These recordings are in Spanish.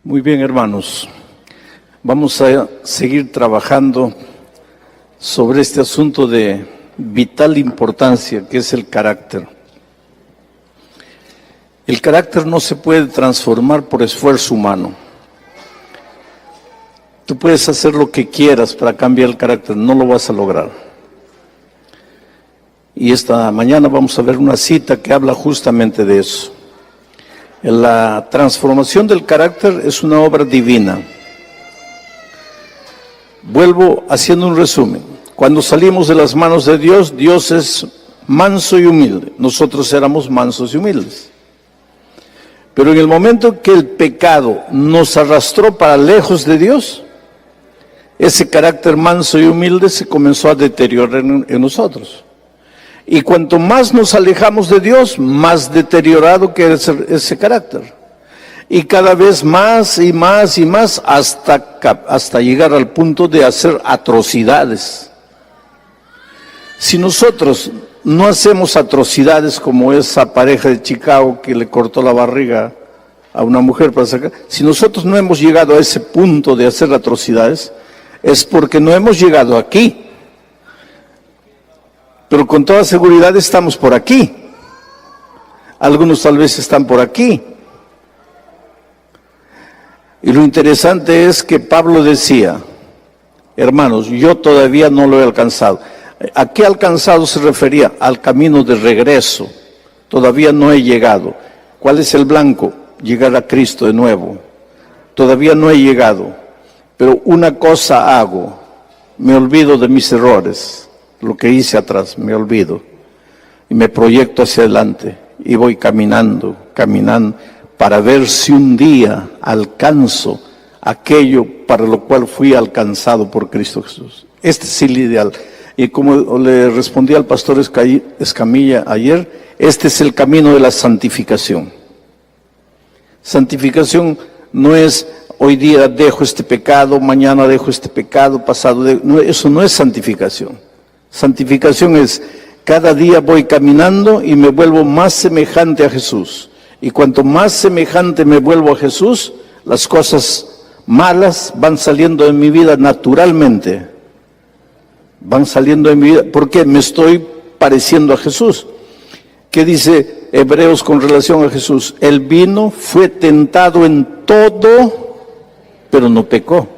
Muy bien, hermanos. Vamos a seguir trabajando sobre este asunto de vital importancia que es el carácter. El carácter no se puede transformar por esfuerzo humano. Tú puedes hacer lo que quieras para cambiar el carácter, no lo vas a lograr. Y esta mañana vamos a ver una cita que habla justamente de eso. La transformación del carácter es una obra divina. Vuelvo haciendo un resumen. Cuando salimos de las manos de Dios, Dios es manso y humilde. Nosotros éramos mansos y humildes. Pero en el momento que el pecado nos arrastró para lejos de Dios, ese carácter manso y humilde se comenzó a deteriorar en nosotros. Y cuanto más nos alejamos de Dios, más deteriorado queda ese carácter. Y cada vez más y más y más hasta llegar al punto de hacer atrocidades. Si nosotros no hacemos atrocidades como esa pareja de Chicago que le cortó la barriga a una mujer para sacar, si nosotros no hemos llegado a ese punto de hacer atrocidades, es porque no hemos llegado aquí. Pero con toda seguridad estamos por aquí. Algunos tal vez están por aquí. Y lo interesante es que Pablo decía, hermanos, yo todavía no lo he alcanzado. ¿A qué alcanzado se refería? Al camino de regreso. Todavía no he llegado. ¿Cuál es el blanco? Llegar a Cristo de nuevo. Todavía no he llegado. Pero una cosa hago, me olvido de mis errores. Lo que hice atrás, me olvido y me proyecto hacia adelante y voy caminando para ver si un día alcanzo aquello para lo cual fui alcanzado por Cristo Jesús. Este es el ideal. Y como le respondí al pastor Escamilla ayer, este es el camino de la santificación. Santificación no es hoy día dejo este pecado, mañana dejo este pecado, pasado no, eso no es santificación. Santificación es, cada día voy caminando y me vuelvo más semejante a Jesús. Y cuanto más semejante me vuelvo a Jesús, las cosas malas van saliendo de mi vida naturalmente. Van saliendo de mi vida, porque me estoy pareciendo a Jesús. ¿Qué dice Hebreos con relación a Jesús? Él vino, fue tentado en todo, pero no pecó.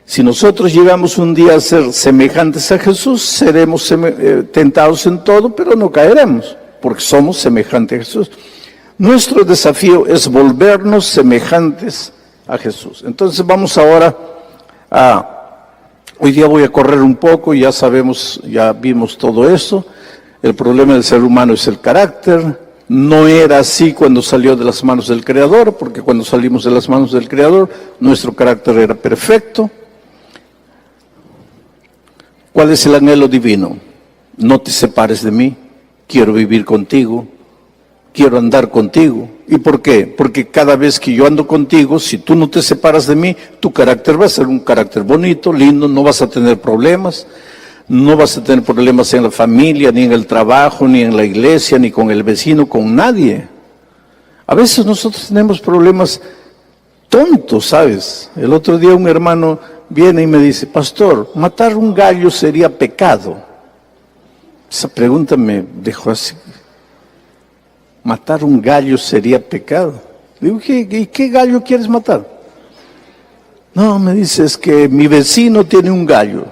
Si nosotros llegamos un día a ser semejantes a Jesús, seremos tentados en todo, pero no caeremos, porque somos semejantes a Jesús. Nuestro desafío es volvernos semejantes a Jesús. Entonces vamos ahora hoy día voy a correr un poco, ya sabemos, ya vimos todo eso. El problema del ser humano es el carácter. No era así cuando salió de las manos del Creador, porque cuando salimos de las manos del Creador, nuestro carácter era perfecto. ¿Cuál es el anhelo divino? No te separes de mí, quiero vivir contigo, quiero andar contigo. ¿Y por qué? Porque cada vez que yo ando contigo, si tú no te separas de mí, tu carácter va a ser un carácter bonito, lindo, no vas a tener problemas. No vas a tener problemas en la familia, ni en el trabajo, ni en la iglesia, ni con el vecino, con nadie. A veces nosotros tenemos problemas tontos, ¿sabes? El otro día un hermano viene y me dice, pastor, ¿matar un gallo sería pecado? Esa pregunta me dejó así. ¿Matar un gallo sería pecado? Digo, ¿y qué gallo quieres matar? No, me dice, es que mi vecino tiene un gallo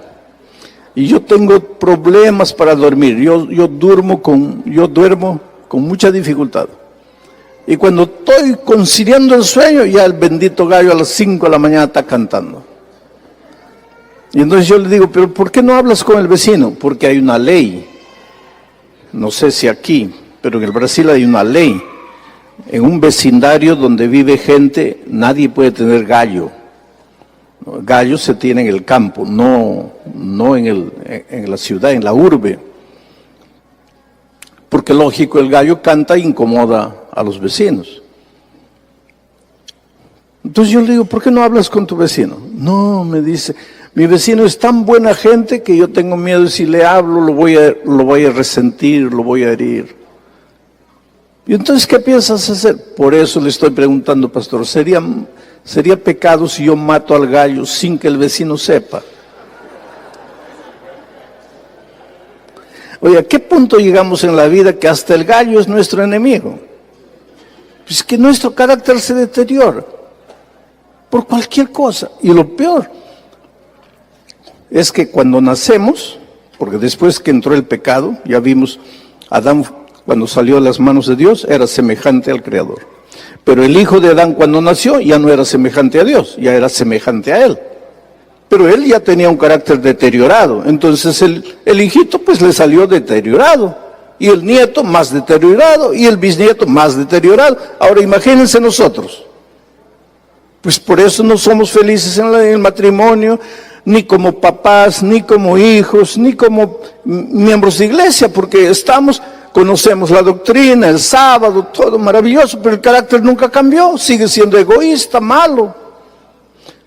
y yo tengo problemas para dormir. Yo duermo con mucha dificultad. Y cuando estoy conciliando el sueño, ya el bendito gallo a las 5 de la mañana está cantando. Y entonces yo le digo, pero ¿por qué no hablas con el vecino? Porque hay una ley, no sé si aquí, pero en el Brasil hay una ley. En un vecindario donde vive gente, nadie puede tener gallo. Gallo se tiene en el campo, no en la ciudad, en la urbe. Porque lógico, el gallo canta e incomoda a los vecinos. Entonces yo le digo, ¿por qué no hablas con tu vecino? No, me dice, mi vecino es tan buena gente que yo tengo miedo de si le hablo, lo voy a resentir, lo voy a herir. Y entonces, ¿qué piensas hacer? Por eso le estoy preguntando, pastor, Sería pecado si yo mato al gallo sin que el vecino sepa. Oye, ¿a qué punto llegamos en la vida que hasta el gallo es nuestro enemigo? Pues que nuestro carácter se deteriora por cualquier cosa. Y lo peor es que cuando nacemos, porque después que entró el pecado, ya vimos, Adán cuando salió de las manos de Dios era semejante al Creador. Pero el hijo de Adán cuando nació ya no era semejante a Dios, ya era semejante a él. Pero él ya tenía un carácter deteriorado, entonces el hijito pues le salió deteriorado, y el nieto más deteriorado, y el bisnieto más deteriorado. Ahora imagínense nosotros, pues por eso no somos felices en el matrimonio, ni como papás, ni como hijos, ni como miembros de iglesia, porque conocemos la doctrina, el sábado, todo maravilloso, pero el carácter nunca cambió, sigue siendo egoísta, malo.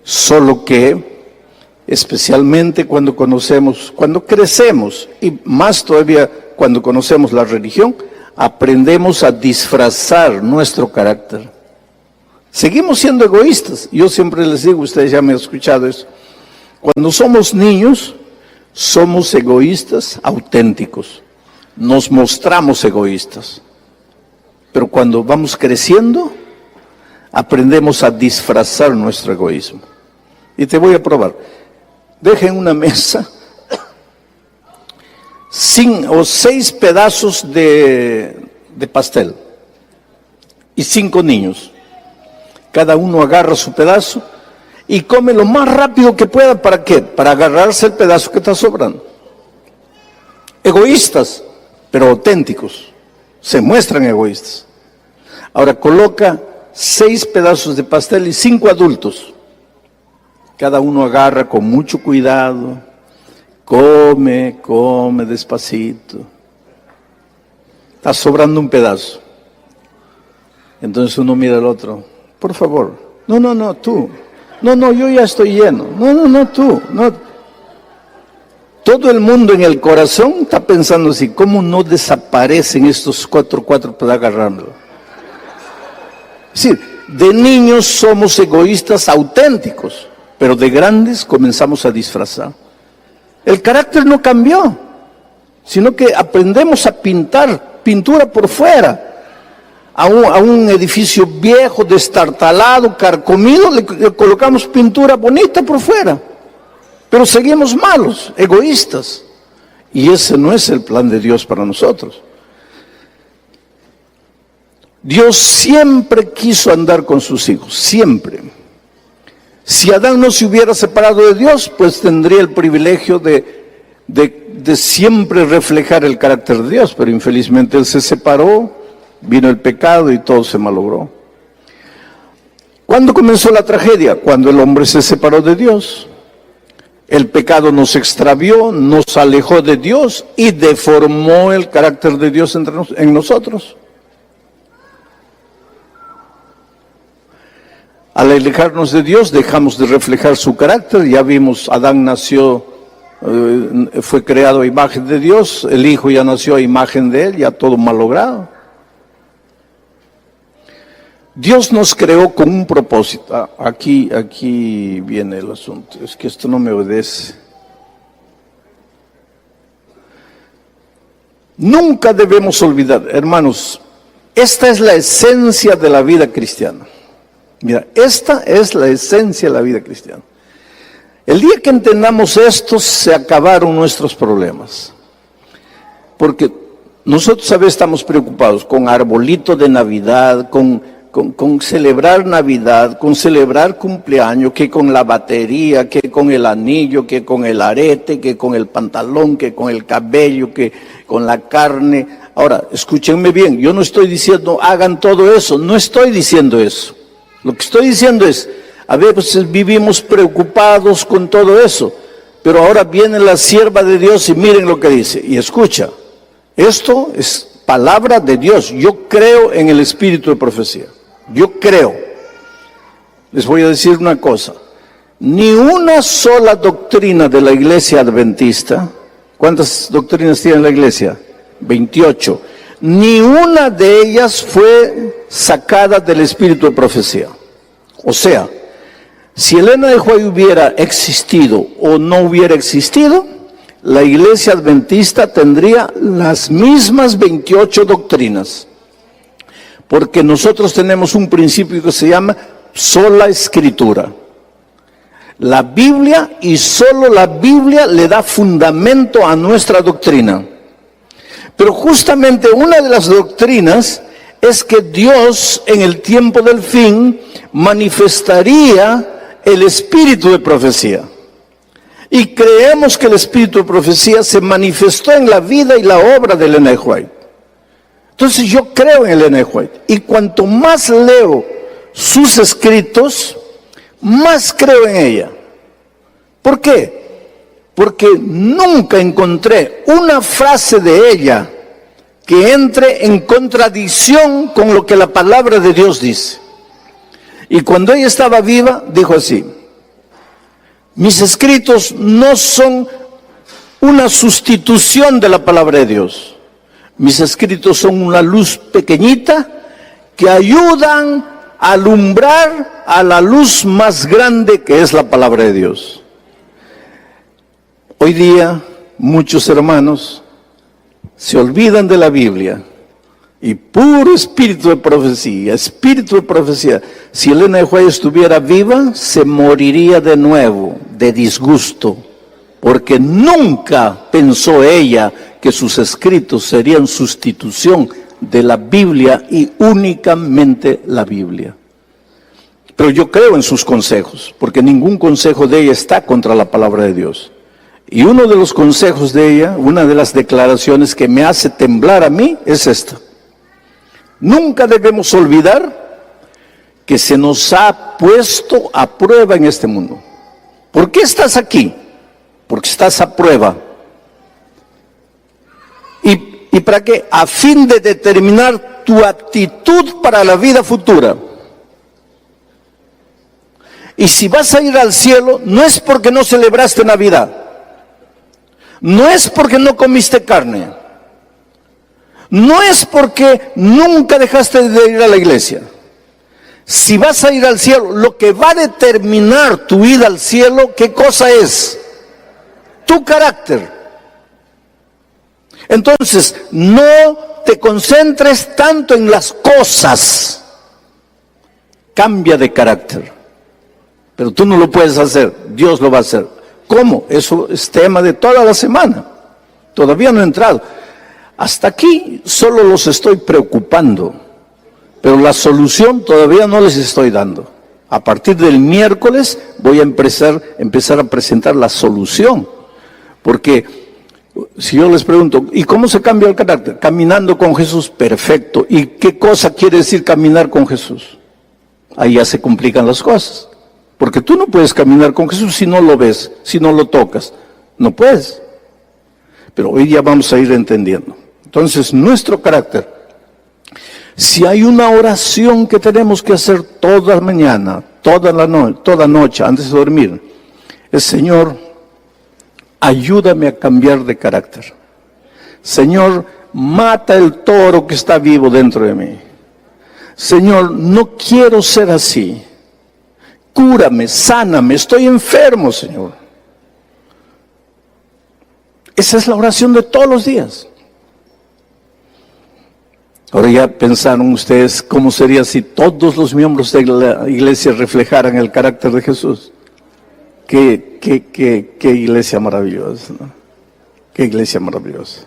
Solo que especialmente cuando crecemos, y más todavía cuando conocemos la religión, aprendemos a disfrazar nuestro carácter. Seguimos siendo egoístas. Yo siempre les digo, ustedes ya me han escuchado eso, cuando somos niños, somos egoístas auténticos, nos mostramos egoístas, pero cuando vamos creciendo, aprendemos a disfrazar nuestro egoísmo. Y te voy a probar. Deja en una mesa 5 o 6 pedazos de pastel y 5 niños. Cada uno agarra su pedazo y come lo más rápido que pueda. ¿Para qué? Para agarrarse el pedazo que está sobrando. Egoístas, pero auténticos. Se muestran egoístas. Ahora coloca 6 pedazos de pastel y 5 adultos. Cada uno agarra con mucho cuidado, come despacito. Está sobrando un pedazo. Entonces uno mira al otro, por favor, no, tú. No, yo ya estoy lleno. No, tú. No. Todo el mundo en el corazón está pensando así, ¿cómo no desaparecen estos 4 para agarrarlo? Es decir, de niños somos egoístas auténticos, pero de grandes comenzamos a disfrazar. El carácter no cambió, sino que aprendemos a pintura por fuera. A un edificio viejo, destartalado, carcomido, le colocamos pintura bonita por fuera. Pero seguimos malos, egoístas. Y ese no es el plan de Dios para nosotros. Dios siempre quiso andar con sus hijos, siempre. Si Adán no se hubiera separado de Dios, pues tendría el privilegio de siempre reflejar el carácter de Dios, pero infelizmente él se separó, vino el pecado y todo se malogró. ¿Cuándo comenzó la tragedia? Cuando el hombre se separó de Dios. El pecado nos extravió, nos alejó de Dios y deformó el carácter de Dios en nosotros. Al alejarnos de Dios, dejamos de reflejar su carácter. Ya vimos, Adán nació, fue creado a imagen de Dios, el Hijo ya nació a imagen de Él, ya todo malogrado. Dios nos creó con un propósito. Aquí viene el asunto, es que esto no me obedece. Nunca debemos olvidar, hermanos, esta es la esencia de la vida cristiana. Mira, esta es la esencia de la vida cristiana. El día que entendamos esto, se acabaron nuestros problemas. Porque nosotros a veces estamos preocupados con arbolito de Navidad, con celebrar Navidad, con celebrar cumpleaños, que con la batería, que con el anillo, que con el arete, que con el pantalón, que con el cabello, que con la carne. Ahora, escúchenme bien, yo no estoy diciendo hagan todo eso, no estoy diciendo eso. Lo que estoy diciendo es, a veces vivimos preocupados con todo eso, pero ahora viene la sierva de Dios y miren lo que dice, y escucha, esto es palabra de Dios. Yo creo en el espíritu de profecía, yo creo. Les voy a decir una cosa, ni una sola doctrina de la iglesia adventista, ¿cuántas doctrinas tiene la iglesia? 28. Ni una de ellas fue sacada del espíritu de profecía. O sea, Si Elena de White hubiera existido o no hubiera existido, la Iglesia Adventista tendría las mismas 28 doctrinas. Porque nosotros tenemos un principio que se llama sola escritura. La Biblia y solo la Biblia le da fundamento a nuestra doctrina. Pero justamente una de las doctrinas es que Dios en el tiempo del fin manifestaría el espíritu de profecía. Y creemos que el espíritu de profecía se manifestó en la vida y la obra de Elena de White. Entonces yo creo en Elena de White. Y cuanto más leo sus escritos, más creo en ella. ¿Por qué? Porque nunca encontré una frase de ella que entre en contradicción con lo que la palabra de Dios dice. Y cuando ella estaba viva, dijo así: mis escritos no son una sustitución de la palabra de Dios. Mis escritos son una luz pequeñita que ayudan a alumbrar a la luz más grande que es la palabra de Dios. Hoy día muchos hermanos se olvidan de la Biblia y puro espíritu de profecía, espíritu de profecía. Si Elena de White estuviera viva, se moriría de nuevo de disgusto, porque nunca pensó ella que sus escritos serían sustitución de la Biblia y únicamente la Biblia. Pero yo creo en sus consejos, porque ningún consejo de ella está contra la palabra de Dios. Y uno de los consejos de ella, una de las declaraciones que me hace temblar a mí, es esta: nunca debemos olvidar que se nos ha puesto a prueba en este mundo. ¿Por qué estás aquí? Porque estás a prueba. ¿Y para qué? A fin de determinar tu actitud para la vida futura. Y si vas a ir al cielo, no es porque no celebraste Navidad, no es porque no comiste carne, no es porque nunca dejaste de ir a la iglesia. Si vas a ir al cielo, lo que va a determinar tu ida al cielo, ¿qué cosa es? Tu carácter. Entonces, no te concentres tanto en las cosas. Cambia de carácter. Pero tú no lo puedes hacer, Dios lo va a hacer. ¿Cómo? Eso es tema de toda la semana. Todavía no he entrado. Hasta aquí solo los estoy preocupando, pero la solución todavía no les estoy dando. A partir del miércoles voy a empezar a presentar la solución. Porque si yo les pregunto, ¿y cómo se cambia el carácter? Caminando con Jesús, perfecto. ¿Y qué cosa quiere decir caminar con Jesús? Ahí ya se complican las cosas. Porque tú no puedes caminar con Jesús si no lo ves, si no lo tocas. No puedes. Pero hoy ya vamos a ir entendiendo. Entonces, nuestro carácter. Si hay una oración que tenemos que hacer toda mañana, toda noche, antes de dormir, es: Señor, ayúdame a cambiar de carácter. Señor, mata el toro que está vivo dentro de mí. Señor, no quiero ser así. Cúrame, sáname, estoy enfermo, Señor. Esa es la oración de todos los días. Ahora ya pensaron ustedes cómo sería si todos los miembros de la iglesia reflejaran el carácter de Jesús. Qué iglesia maravillosa, ¿no? Qué iglesia maravillosa.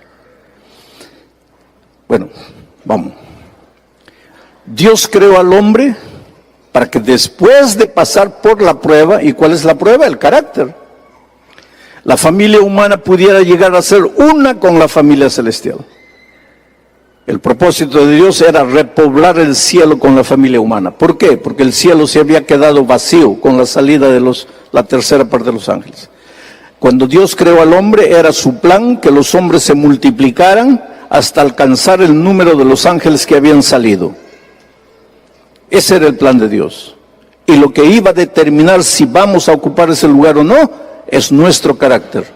Bueno, vamos. Dios creó al hombre para que después de pasar por la prueba, ¿y cuál es la prueba? El carácter. La familia humana pudiera llegar a ser una con la familia celestial. El propósito de Dios era repoblar el cielo con la familia humana. ¿Por qué? Porque el cielo se había quedado vacío con la salida de la tercera parte de los ángeles. Cuando Dios creó al hombre, era su plan que los hombres se multiplicaran hasta alcanzar el número de los ángeles que habían salido. Ese era el plan de Dios. Y lo que iba a determinar si vamos a ocupar ese lugar o no, es nuestro carácter.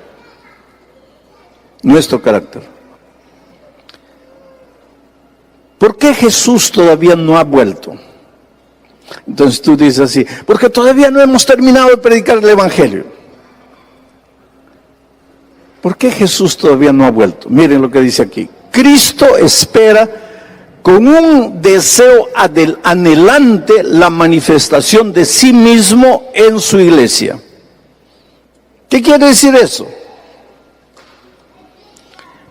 Nuestro carácter. ¿Por qué Jesús todavía no ha vuelto? Entonces tú dices así, porque todavía no hemos terminado de predicar el Evangelio. ¿Por qué Jesús todavía no ha vuelto? Miren lo que dice aquí. Cristo espera con un deseo anhelante la manifestación de sí mismo en su iglesia. ¿Qué quiere decir eso?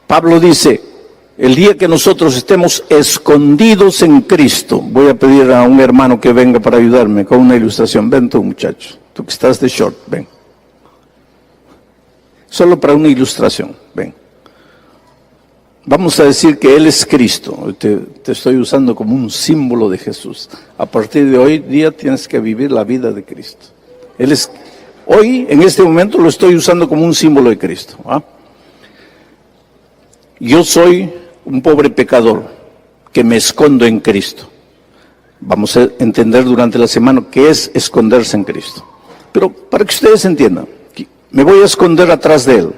Pablo dice, el día que nosotros estemos escondidos en Cristo, voy a pedir a un hermano que venga para ayudarme con una ilustración. Ven tú, muchacho, tú que estás de short, ven. Solo para una ilustración, ven. Vamos a decir que Él es Cristo. Te estoy usando como un símbolo de Jesús. A partir de hoy día tienes que vivir la vida de Cristo. Él es, hoy, en este momento, lo estoy usando como un símbolo de Cristo. ¿Ah? Yo soy un pobre pecador que me escondo en Cristo. Vamos a entender durante la semana qué es esconderse en Cristo. Pero para que ustedes entiendan, me voy a esconder atrás de Él.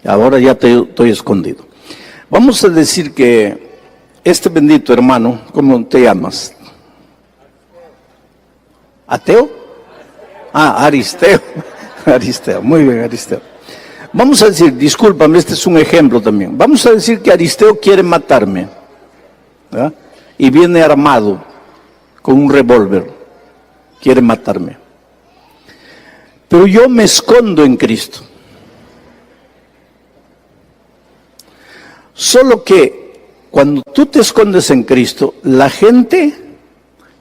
Ahora ya estoy escondido. Vamos a decir que este bendito hermano, ¿cómo te llamas? ¿Ateo? Ah, Aristeo. Aristeo, muy bien, Aristeo. Vamos a decir, discúlpame, este es un ejemplo también. Vamos a decir que Aristeo quiere matarme, ¿verdad? Y viene armado con un revólver, quiere matarme. Pero yo me escondo en Cristo. Solo que cuando tú te escondes en Cristo, la gente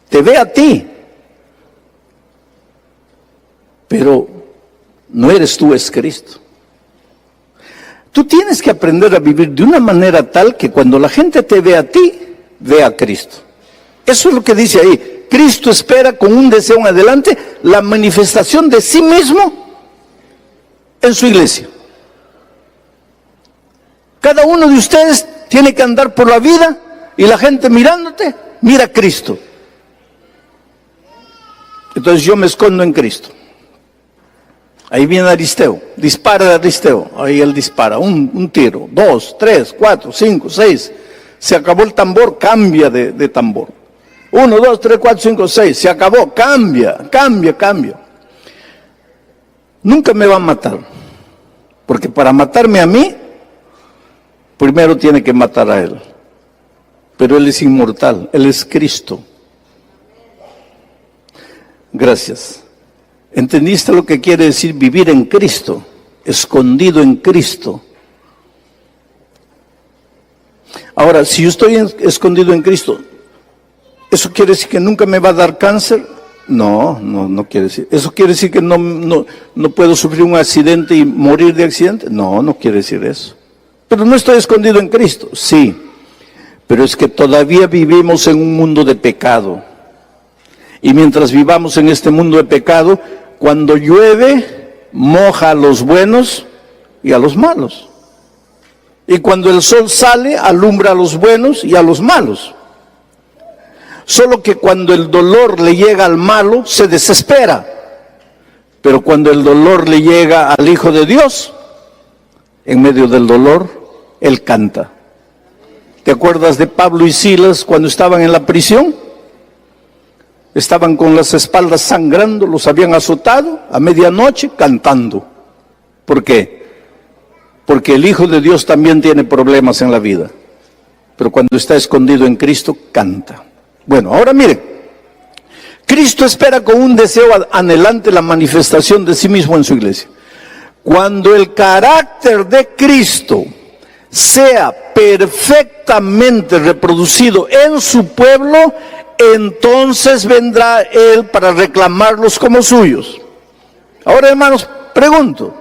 te ve a ti. Pero no eres tú, es Cristo. Tú tienes que aprender a vivir de una manera tal que cuando la gente te ve a ti, ve a Cristo. Eso es lo que dice ahí. Cristo espera con un deseo en adelante la manifestación de sí mismo en su iglesia. Cada uno de ustedes tiene que andar por la vida y la gente mirándote, mira a Cristo. Entonces yo me escondo en Cristo. Ahí viene Aristeo, dispara Aristeo, ahí él dispara, un tiro, 2, 3, 4, 5, 6, se acabó el tambor, cambia de tambor. 1, 2, 3, 4, 5, 6, se acabó, cambia. Nunca me va a matar, porque para matarme a mí, primero tiene que matar a Él. Pero Él es inmortal, Él es Cristo. Gracias. ¿Entendiste lo que quiere decir vivir en Cristo? Escondido en Cristo. Ahora, si yo estoy escondido en Cristo, ¿eso quiere decir que nunca me va a dar cáncer? No quiere decir. ¿Eso quiere decir que no puedo sufrir un accidente y morir de accidente? No quiere decir eso. Pero no estoy escondido en Cristo, sí. Pero es que todavía vivimos en un mundo de pecado. Y mientras vivamos en este mundo de pecado, cuando llueve, moja a los buenos y a los malos. Y cuando el sol sale, alumbra a los buenos y a los malos. Solo que cuando el dolor le llega al malo, se desespera. Pero cuando el dolor le llega al Hijo de Dios, en medio del dolor, Él canta. ¿Te acuerdas de Pablo y Silas cuando estaban en la prisión? Estaban con las espaldas sangrando, los habían azotado a medianoche cantando. ¿Por qué? Porque el Hijo de Dios también tiene problemas en la vida. Pero cuando está escondido en Cristo, canta. Bueno, ahora miren. Cristo espera con un deseo anhelante la manifestación de sí mismo en su iglesia. Cuando el carácter de Cristo sea perfectamente reproducido en su pueblo, entonces vendrá Él para reclamarlos como suyos. Ahora, hermanos, pregunto,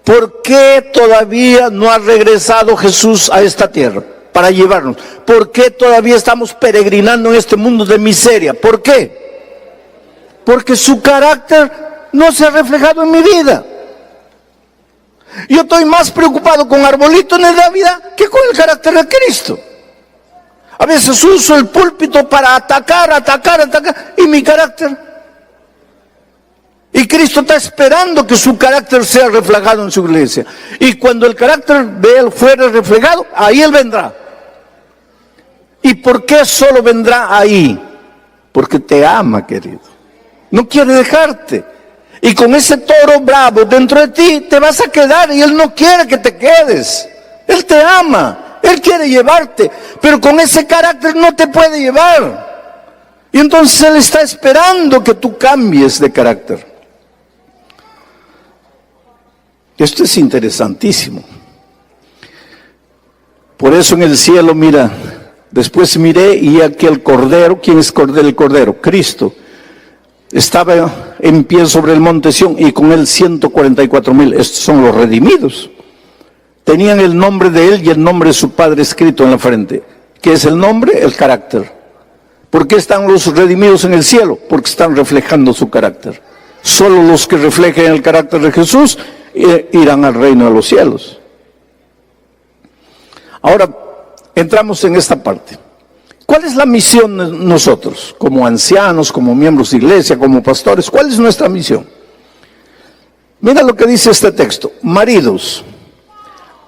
¿por qué todavía no ha regresado Jesús a esta tierra para llevarnos? ¿Por qué todavía estamos peregrinando en este mundo de miseria? ¿Por qué? Porque su carácter no se ha reflejado en mi vida. Yo estoy más preocupado con arbolitos de Navidad que con el carácter de Cristo. A veces uso el púlpito para atacar, y mi carácter. Y Cristo está esperando que su carácter sea reflejado en su iglesia. Y cuando el carácter de Él fuere reflejado, ahí Él vendrá. ¿Y por qué solo vendrá ahí? Porque te ama, querido. No quiere dejarte. Y con ese toro bravo dentro de ti te vas a quedar y Él no quiere que te quedes. Él te ama, Él quiere llevarte, pero con ese carácter no te puede llevar. Y entonces Él está esperando que tú cambies de carácter. Esto es interesantísimo. Por eso en el cielo, mira, después miré y aquí el Cordero. ¿Quién es el Cordero? Cristo. Estaba en pie sobre el monte Sión y con él 144,000. Estos son los redimidos. Tenían el nombre de él y el nombre de su Padre escrito en la frente. ¿Qué es el nombre? El carácter. ¿Por qué están los redimidos en el cielo? Porque están reflejando su carácter. Solo los que reflejen el carácter de Jesús irán al reino de los cielos. Ahora, entramos en esta parte. ¿Cuál es la misión de nosotros, como ancianos, como miembros de iglesia, como pastores? ¿Cuál es nuestra misión? Mira lo que dice este texto. Maridos,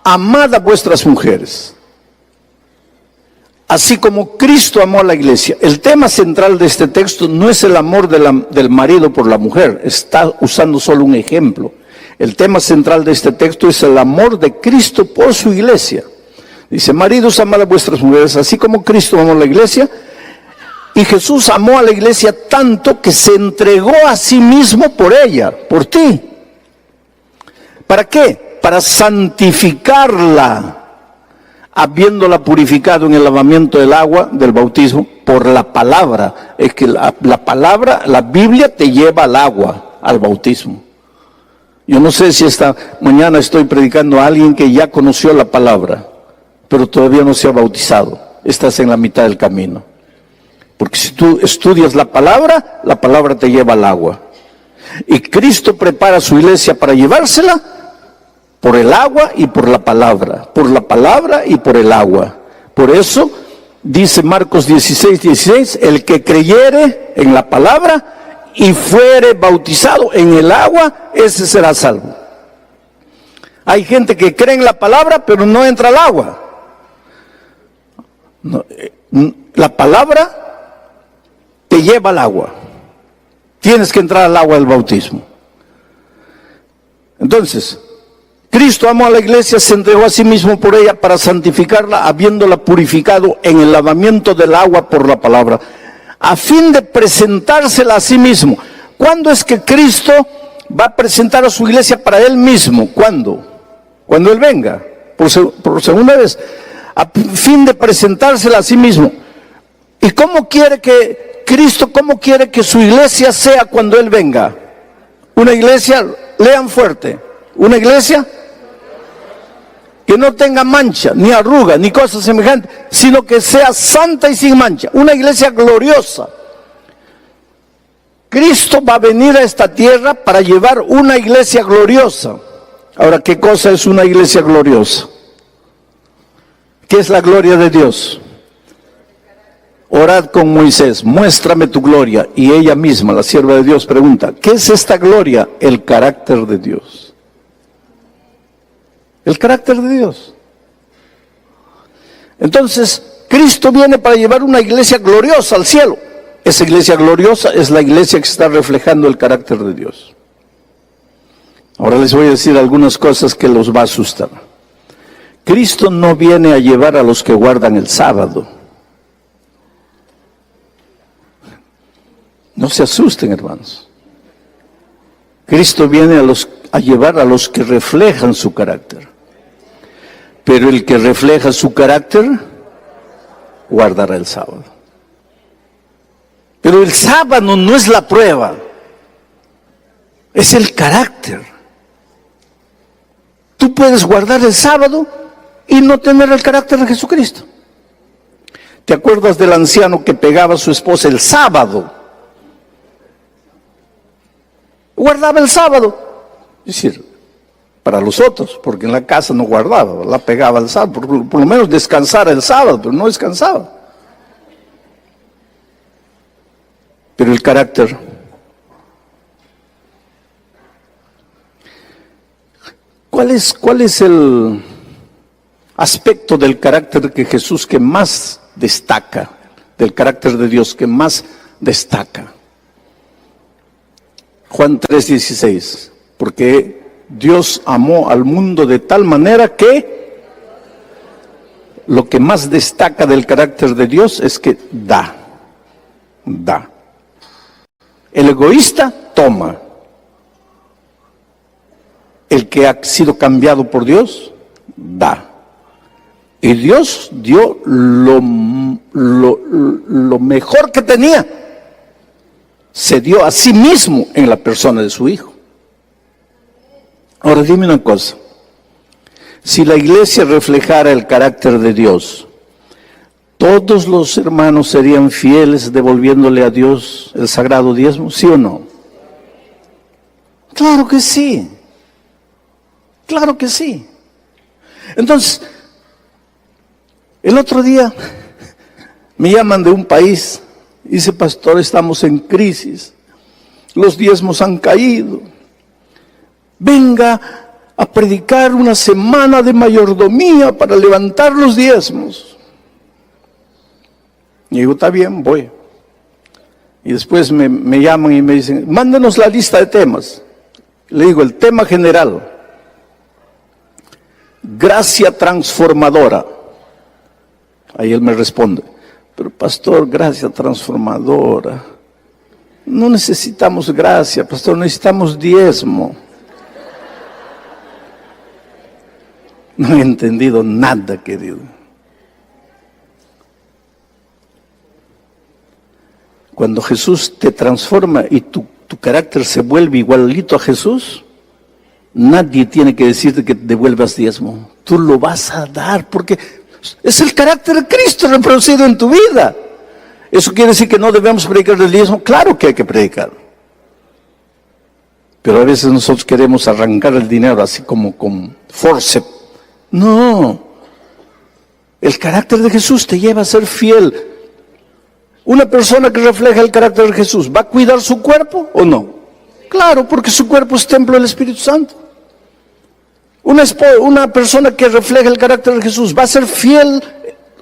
amad a vuestras mujeres, así como Cristo amó a la iglesia. El tema central de este texto no es el amor del marido por la mujer, está usando solo un ejemplo. El tema central de este texto es el amor de Cristo por su iglesia. Dice, maridos, amad a vuestras mujeres, así como Cristo amó a la iglesia. Y Jesús amó a la iglesia tanto que se entregó a sí mismo por ella, por ti. ¿Para qué? Para santificarla, habiéndola purificado en el lavamiento del agua del bautismo por la palabra. Es que la palabra, la Biblia te lleva al agua, al bautismo. Yo no sé si esta mañana estoy predicando a alguien que ya conoció la palabra, pero todavía no se ha bautizado. Estás en la mitad del camino. Porque si tú estudias la palabra te lleva al agua. Y Cristo prepara a su iglesia para llevársela por el agua y por la palabra y por el agua. Por eso dice Marcos 16:16, el que creyere en la palabra y fuere bautizado en el agua, ese será salvo. Hay gente que cree en la palabra pero no entra al agua. No, la palabra te lleva al agua. Tienes que entrar al agua del bautismo. Entonces, Cristo amó a la iglesia, se entregó a sí mismo por ella para santificarla, habiéndola purificado en el lavamiento del agua por la palabra, a fin de presentársela a sí mismo. ¿Cuándo es que Cristo va a presentar a su iglesia para Él mismo? ¿Cuándo? Cuando Él venga, por segunda vez, a fin de presentársela a sí mismo. ¿Y cómo quiere que Cristo, cómo quiere que su iglesia sea cuando Él venga? Una iglesia, lean fuerte, una iglesia que no tenga mancha, ni arruga, ni cosas semejantes, sino que sea santa y sin mancha. Una iglesia gloriosa. Cristo va a venir a esta tierra para llevar una iglesia gloriosa. Ahora, ¿qué cosa es una iglesia gloriosa? ¿Qué es la gloria de Dios? Orad con Moisés, muéstrame tu gloria. Y ella misma, la sierva de Dios, pregunta, ¿qué es esta gloria? El carácter de Dios. El carácter de Dios. Entonces, Cristo viene para llevar una iglesia gloriosa al cielo. Esa iglesia gloriosa es la iglesia que está reflejando el carácter de Dios. Ahora les voy a decir algunas cosas que los va a asustar. Cristo no viene a llevar a los que guardan el sábado. No se asusten, hermanos. Cristo viene a llevar a los que reflejan su carácter. Pero el que refleja su carácter, guardará el sábado. Pero el sábado no es la prueba, es el carácter. Tú puedes guardar el sábado y no tener el carácter de Jesucristo. ¿Te acuerdas del anciano que pegaba a su esposa el sábado? Guardaba el sábado. Es decir, para los otros, porque en la casa no guardaba, la pegaba el sábado, por lo menos descansara el sábado, pero no descansaba. Pero el carácter. ¿Cuál es el aspecto del carácter que Jesús que más destaca, del carácter de Dios que más destaca. Juan 3:16, porque Dios amó al mundo de tal manera que lo que más destaca del carácter de Dios es que da. El egoísta toma. El que ha sido cambiado por Dios, da. Y Dios dio lo mejor que tenía. Se dio a sí mismo en la persona de su Hijo. Ahora dime una cosa. Si la iglesia reflejara el carácter de Dios, ¿todos los hermanos serían fieles devolviéndole a Dios el sagrado diezmo? ¿Sí o no? Claro que sí. Claro que sí. Entonces, el otro día me llaman de un país, dice: pastor, estamos en crisis, los diezmos han caído, venga a predicar una semana de mayordomía para levantar los diezmos. Y digo: está bien, voy. Y después me llaman y me dicen: mándenos la lista de temas. Le digo: el tema general, gracia transformadora. Ahí él me responde: pero pastor, gracia transformadora, no necesitamos gracia, pastor, necesitamos diezmo. No he entendido nada, querido. Cuando Jesús te transforma y tu carácter se vuelve igualito a Jesús, nadie tiene que decirte que devuelvas diezmo. Tú lo vas a dar porque es el carácter de Cristo reproducido en tu vida. ¿Eso quiere decir que no debemos predicar el diezmo? Claro que hay que predicar. Pero a veces nosotros queremos arrancar el dinero así como con forceps. No. El carácter de Jesús te lleva a ser fiel. Una persona que refleja el carácter de Jesús, ¿va a cuidar su cuerpo o no? Claro, porque su cuerpo es templo del Espíritu Santo. Una persona que refleja el carácter de Jesús, ¿va a ser fiel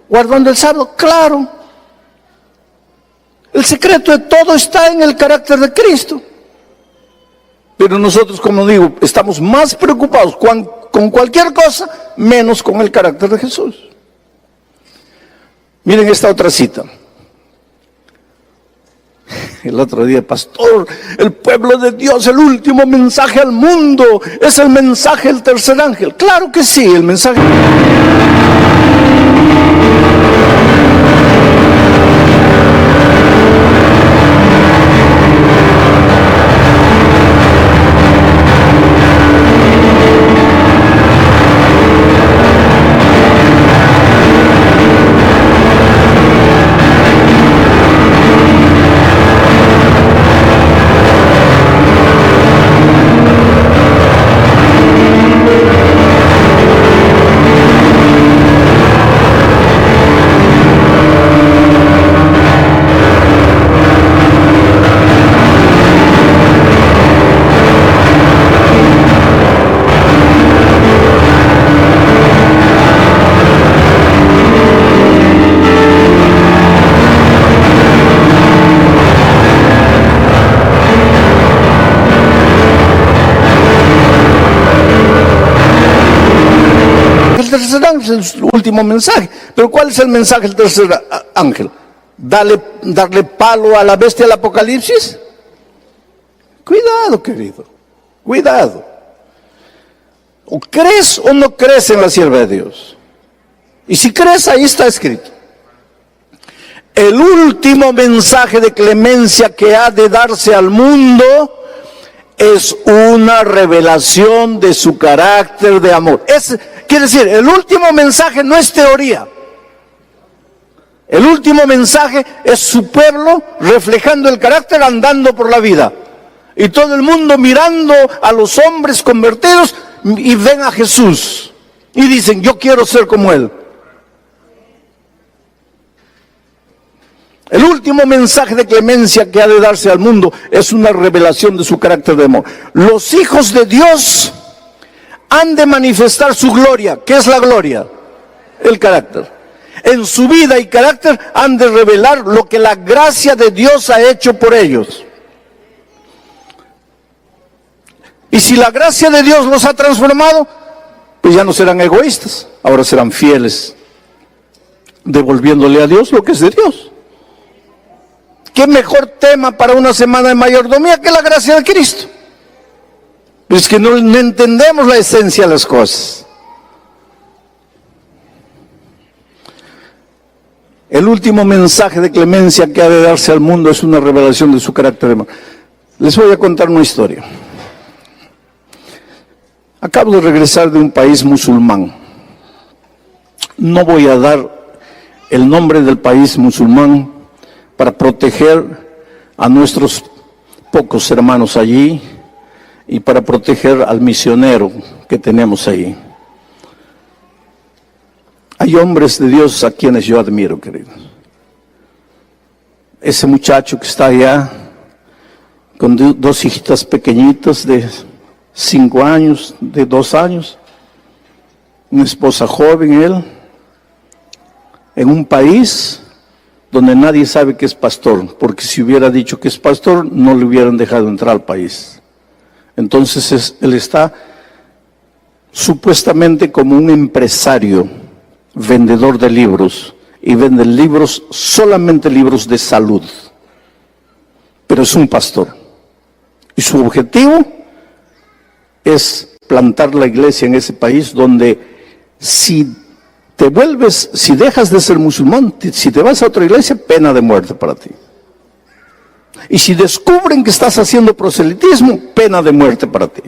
guardando el sábado? Claro. El secreto de todo está en el carácter de Cristo. Pero nosotros, como digo, estamos más preocupados con cualquier cosa, menos con el carácter de Jesús. Miren esta otra cita. El otro día: pastor, el pueblo de Dios, el último mensaje al mundo es el mensaje del tercer ángel. Claro que sí, el mensaje. Es el último mensaje. Pero ¿cuál es el mensaje del tercer ángel? ¿Darle palo a la bestia del Apocalipsis? Cuidado, querido, cuidado. O crees o no crees en la sierva de Dios. Y si crees, ahí está escrito: el último mensaje de clemencia que ha de darse al mundo es una revelación de su carácter de amor. Quiere decir, el último mensaje no es teoría. El último mensaje es su pueblo reflejando el carácter, andando por la vida. Y todo el mundo mirando a los hombres convertidos y ven a Jesús. Y dicen: yo quiero ser como Él. El último mensaje de clemencia que ha de darse al mundo es una revelación de su carácter de amor. Los hijos de Dios han de manifestar su gloria. ¿Qué es la gloria? El carácter. en su vida y carácter han de revelar lo que la gracia de Dios ha hecho por ellos. Y si la gracia de Dios los ha transformado, pues ya no serán egoístas, ahora serán fieles, devolviéndole a Dios lo que es de Dios. ¿Qué mejor tema para una semana de mayordomía que la gracia de Cristo? Es que no entendemos la esencia de las cosas. El último mensaje de clemencia que ha de darse al mundo es una revelación de su carácter de amor. Les voy a contar una historia. Acabo de regresar de un país musulmán. No voy a dar el nombre del país musulmán para proteger a nuestros pocos hermanos allí y para proteger al misionero que tenemos ahí. Hay hombres de Dios a quienes yo admiro, queridos. Ese muchacho que está allá con dos hijitas pequeñitas de 5 años, de 2 años, una esposa joven él, en un país donde nadie sabe que es pastor, porque si hubiera dicho que es pastor, no le hubieran dejado entrar al país. Entonces él está supuestamente como un empresario, vendedor de libros, y vende libros, solamente libros de salud, pero es un pastor, y su objetivo es plantar la iglesia en ese país donde si dejas de ser musulmán, si te vas a otra iglesia, pena de muerte para ti. Y si descubren que estás haciendo proselitismo, pena de muerte para ti.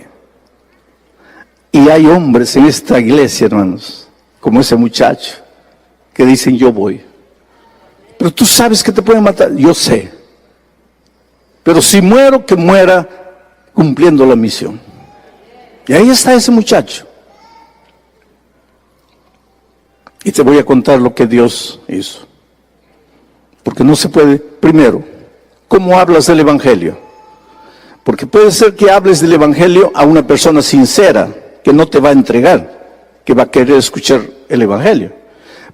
Y hay hombres en esta iglesia, hermanos, como ese muchacho, que dicen yo voy. Pero tú sabes que te pueden matar. Yo sé. Pero si muero, que muera cumpliendo la misión. Y ahí está ese muchacho. Y te voy a contar lo que Dios hizo. Porque no se puede, primero, ¿cómo hablas del Evangelio? Porque puede ser que hables del Evangelio a una persona sincera, que no te va a entregar, que va a querer escuchar el Evangelio.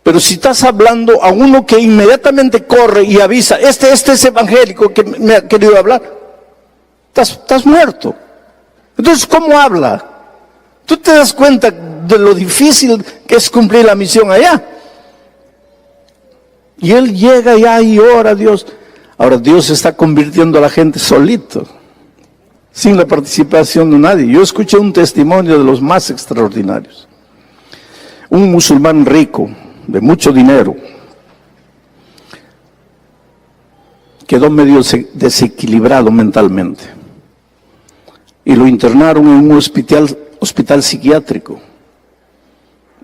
Pero si estás hablando a uno que inmediatamente corre y avisa, este es evangélico que me ha querido hablar, estás muerto. Entonces, ¿cómo habla? ¿Tú te das cuenta de lo difícil que es cumplir la misión allá? Y él llega allá y ora a Dios. Ahora Dios está convirtiendo a la gente solito, sin la participación de nadie. Yo escuché un testimonio de los más extraordinarios. Un musulmán rico, de mucho dinero, quedó medio desequilibrado mentalmente. Y lo internaron en un hospital psiquiátrico.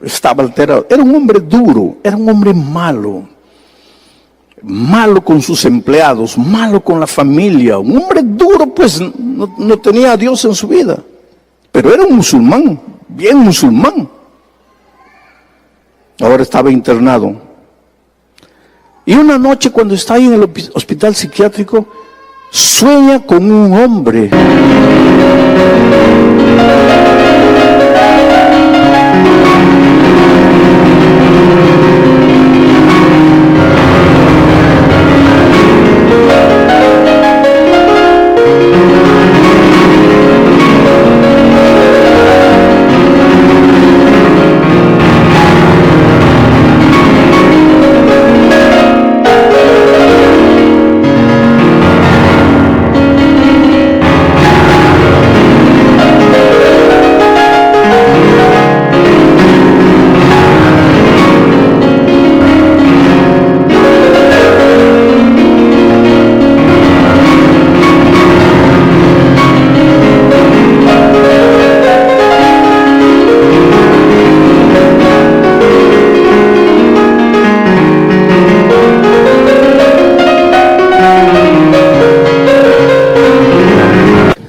Estaba alterado. Era un hombre duro, era un hombre malo. Malo con sus empleados, malo con la familia. Un hombre duro, pues no tenía a Dios en su vida. Pero era un musulmán, bien musulmán. Ahora estaba internado. Y una noche, cuando está ahí en el hospital psiquiátrico, sueña con un hombre.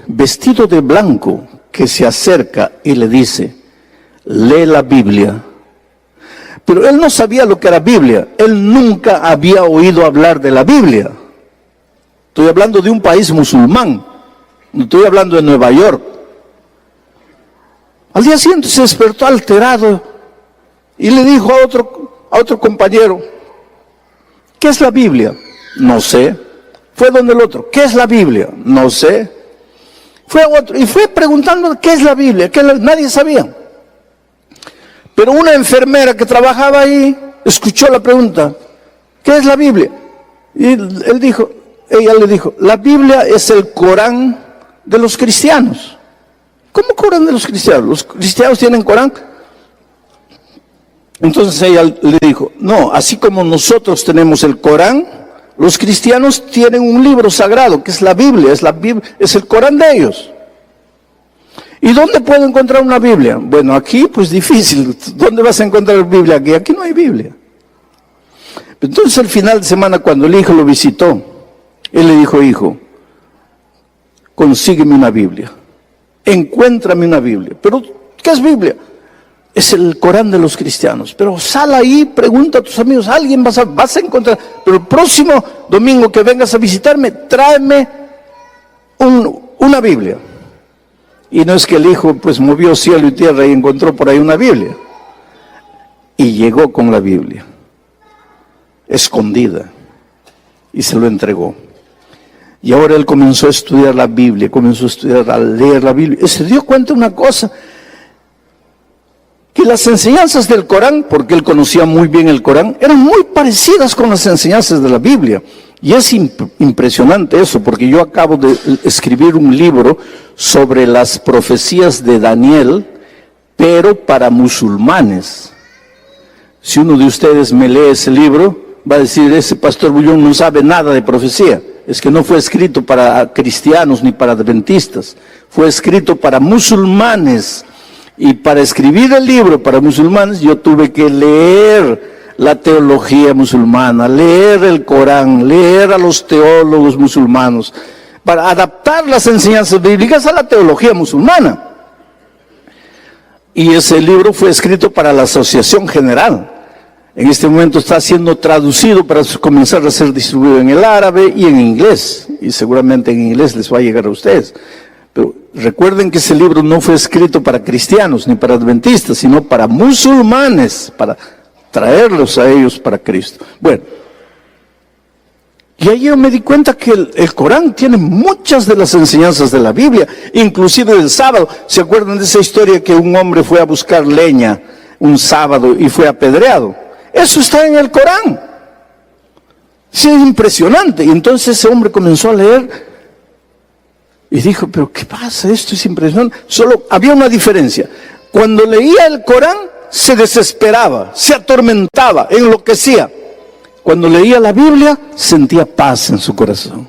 Vestido de blanco, que se acerca y le dice, lee la Biblia. Pero él no sabía lo que era Biblia, él nunca había oído hablar de la Biblia. Estoy hablando de un país musulmán, no estoy hablando de Nueva York. Al día siguiente se despertó alterado y le dijo a a otro compañero, ¿qué es la Biblia? No sé. Fue donde el otro, ¿qué es la Biblia? No sé. Fue a otro y fue preguntando, ¿qué es la Biblia? Nadie sabía. Pero una enfermera que trabajaba ahí escuchó la pregunta, ¿qué es la Biblia? Y ella le dijo, la Biblia es el Corán de los cristianos. ¿Cómo Corán de los cristianos? ¿Los cristianos tienen Corán? Entonces ella le dijo, no, así como nosotros tenemos el Corán, los cristianos tienen un libro sagrado, que es la Biblia, es el Corán de ellos. ¿Y dónde puedo encontrar una Biblia? Bueno, aquí pues difícil. ¿Dónde vas a encontrar Biblia? Aquí no hay Biblia. Entonces el final de semana, cuando el hijo lo visitó, él le dijo, hijo, consígueme una Biblia, encuéntrame una Biblia. ¿Pero qué es Biblia? Es el Corán de los cristianos. Pero sal ahí, pregunta a tus amigos, alguien vas a encontrar. Pero el próximo domingo que vengas a visitarme, tráeme una Biblia. Y no es que el hijo pues movió cielo y tierra y encontró por ahí una Biblia. Y llegó con la Biblia, escondida, y se lo entregó. Y ahora él comenzó a estudiar la Biblia, comenzó a estudiar, a leer la Biblia. Y se dio cuenta de una cosa, que las enseñanzas del Corán, porque él conocía muy bien el Corán, eran muy parecidas con las enseñanzas de la Biblia. Y es impresionante eso, porque yo acabo de escribir un libro sobre las profecías de Daniel, pero para musulmanes. Si uno de ustedes me lee ese libro, va a decir, ese pastor Bullón no sabe nada de profecía. Es que no fue escrito para cristianos ni para adventistas, fue escrito para musulmanes. Y para escribir el libro para musulmanes, yo tuve que leer la teología musulmana, leer el Corán, leer a los teólogos musulmanos, para adaptar las enseñanzas bíblicas a la teología musulmana. Y ese libro fue escrito para la Asociación General. En este momento está siendo traducido para comenzar a ser distribuido en el árabe y en inglés. Y seguramente en inglés les va a llegar a ustedes. Pero recuerden que ese libro no fue escrito para cristianos ni para adventistas, sino para musulmanes, para traerlos a ellos para Cristo. Bueno, y ahí yo me di cuenta que el Corán tiene muchas de las enseñanzas de la Biblia, inclusive del sábado. ¿Se acuerdan de esa historia que un hombre fue a buscar leña un sábado y fue apedreado? Eso está en el Corán. Sí, es impresionante. Y entonces ese hombre comenzó a leer y dijo, pero ¿qué pasa? Esto es impresionante. Solo había una diferencia. Cuando leía el Corán, se desesperaba, se atormentaba, enloquecía. Cuando leía la Biblia, sentía paz en su corazón.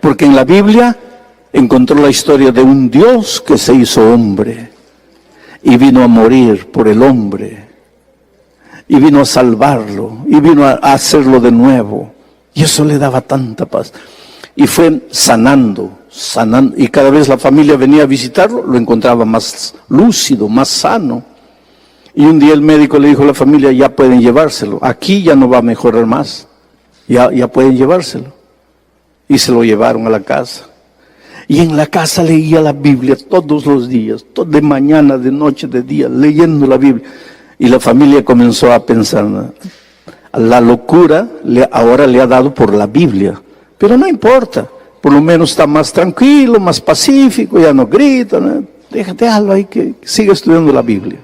Porque en la Biblia encontró la historia de un Dios que se hizo hombre y vino a morir por el hombre. Y vino a salvarlo, y vino a hacerlo de nuevo. Y eso le daba tanta paz. Y fue sanando, y cada vez la familia venía a visitarlo, lo encontraba más lúcido, más sano. Y un día el médico le dijo a la familia, ya pueden llevárselo, aquí ya no va a mejorar más, ya pueden llevárselo. Y se lo llevaron a la casa. Y en la casa leía la Biblia todos los días, de mañana, de noche, de día, leyendo la Biblia. Y la familia comenzó a pensar, la locura ahora le ha dado por la Biblia. Pero no importa, por lo menos está más tranquilo, más pacífico, ya no grita, ¿no? Déjalo ahí que siga estudiando la Biblia.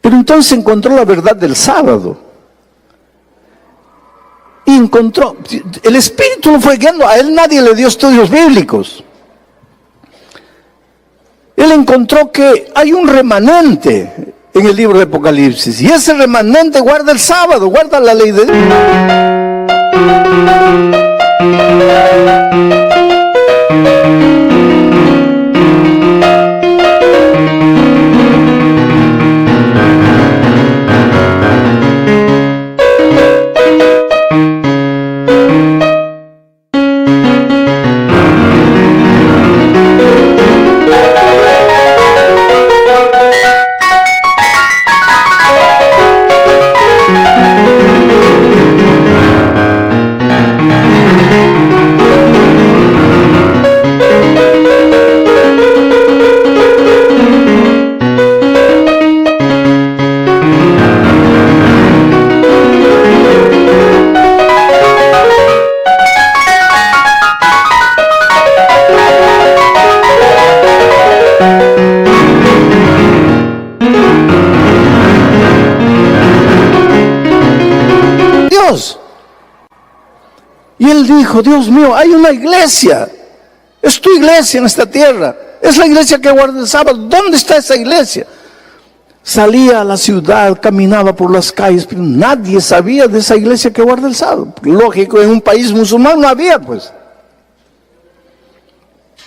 Pero entonces encontró la verdad del sábado. Y encontró, el Espíritu lo fue guiando, a él nadie le dio estudios bíblicos. Él encontró que hay un remanente en el libro de Apocalipsis, y ese remanente guarda el sábado, guarda la ley de Dios. Y él dijo, Dios mío, hay una iglesia. Es tu iglesia en esta tierra. Es la iglesia que guarda el sábado. ¿Dónde está esa iglesia? Salía a la ciudad, caminaba por las calles, pero nadie sabía de esa iglesia que guarda el sábado. Lógico, en un país musulmán no había, pues.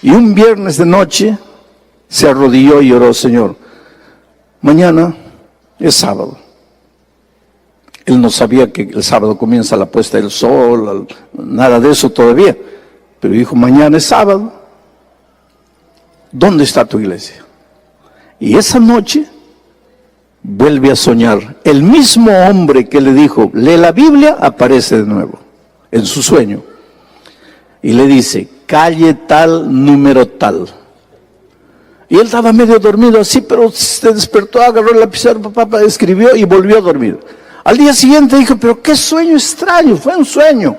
Y un viernes de noche se arrodilló y oró, Señor, mañana es sábado. Él no sabía que el sábado comienza la puesta del sol, nada de eso todavía. Pero dijo, mañana es sábado. ¿Dónde está tu iglesia? Y esa noche vuelve a soñar. El mismo hombre que le dijo, lee la Biblia, aparece de nuevo en su sueño. Y le dice, calle tal, número tal. Y él estaba medio dormido así, pero se despertó, agarró el lapicero, papá, escribió y volvió a dormir. Al día siguiente dijo, pero qué sueño extraño, fue un sueño.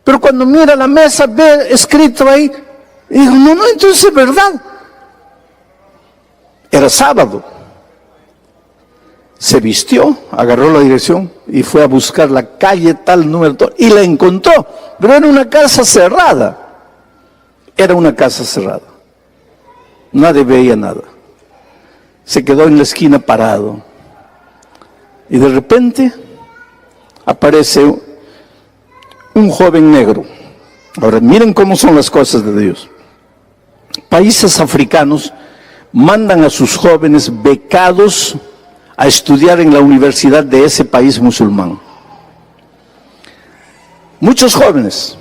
Pero cuando mira la mesa, ve escrito ahí, y dijo, no, entonces es verdad. Era sábado. Se vistió, agarró la dirección y fue a buscar la calle tal, número tal, y la encontró. Pero era una casa cerrada. Era una casa cerrada. Nadie veía nada. Se quedó en la esquina parado. Y de repente aparece un joven negro. Ahora miren cómo son las cosas de Dios. Países africanos mandan a sus jóvenes becados a estudiar en la universidad de ese país musulmán. Muchos jóvenes.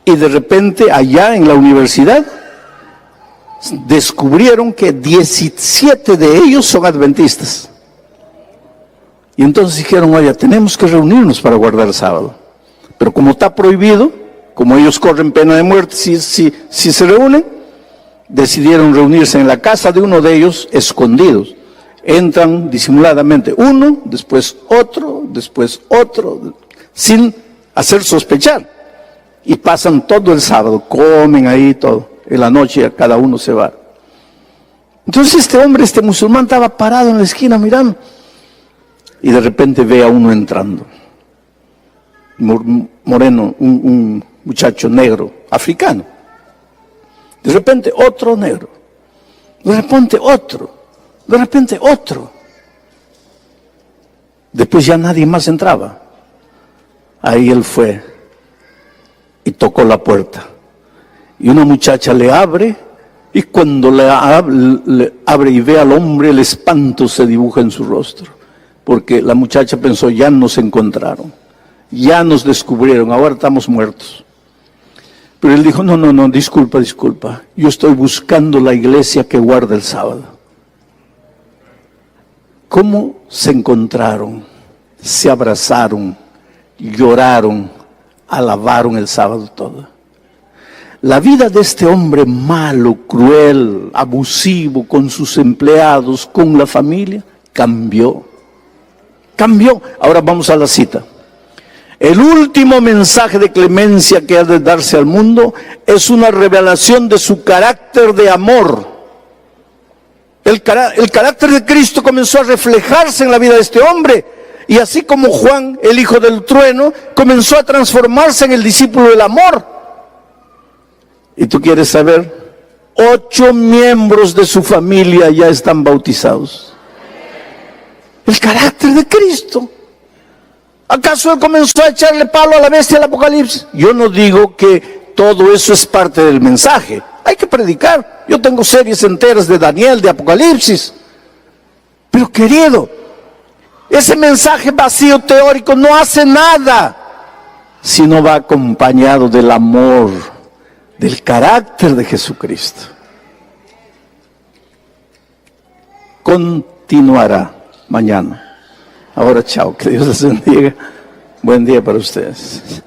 Y de repente allá en la universidad descubrieron que 17 de ellos son adventistas. Y entonces dijeron, oye, tenemos que reunirnos para guardar el sábado. Pero como está prohibido, como ellos corren pena de muerte si se reúnen, decidieron reunirse en la casa de uno de ellos, escondidos. Entran disimuladamente uno, después otro, sin hacer sospechar. Y pasan todo el sábado, comen ahí todo. En la noche cada uno se va. Entonces este hombre, este musulmán, estaba parado en la esquina mirando. Y de repente ve a uno entrando. Moreno, un muchacho negro, africano. De repente otro negro. De repente otro. De repente otro. Después ya nadie más entraba. Ahí él fue y tocó la puerta. Y una muchacha le abre, y cuando le abre y ve al hombre, el espanto se dibuja en su rostro. Porque la muchacha pensó, ya nos encontraron, ya nos descubrieron, ahora estamos muertos. Pero él dijo, no, disculpa, yo estoy buscando la iglesia que guarda el sábado. ¿Cómo se encontraron? Se abrazaron, lloraron, alabaron el sábado todo. La vida de este hombre malo, cruel, abusivo con sus empleados, con la familia, cambió. Ahora vamos a la cita. El último mensaje de clemencia que ha de darse al mundo es una revelación de su carácter de amor. El carácter de Cristo comenzó a reflejarse en la vida de este hombre. Y así como Juan, el hijo del trueno, comenzó a transformarse en el discípulo del amor. ¿Y tú quieres saber? 8 miembros de su familia ya están bautizados. El carácter de Cristo. ¿Acaso él comenzó a echarle palo a la bestia del Apocalipsis? Yo no digo que todo eso es parte del mensaje. Hay que predicar. Yo tengo series enteras de Daniel, de Apocalipsis. Pero querido, ese mensaje vacío teórico no hace nada si no va acompañado del amor, del carácter de Jesucristo. Continuará mañana. Ahora chao, que Dios les bendiga. Buen día para ustedes.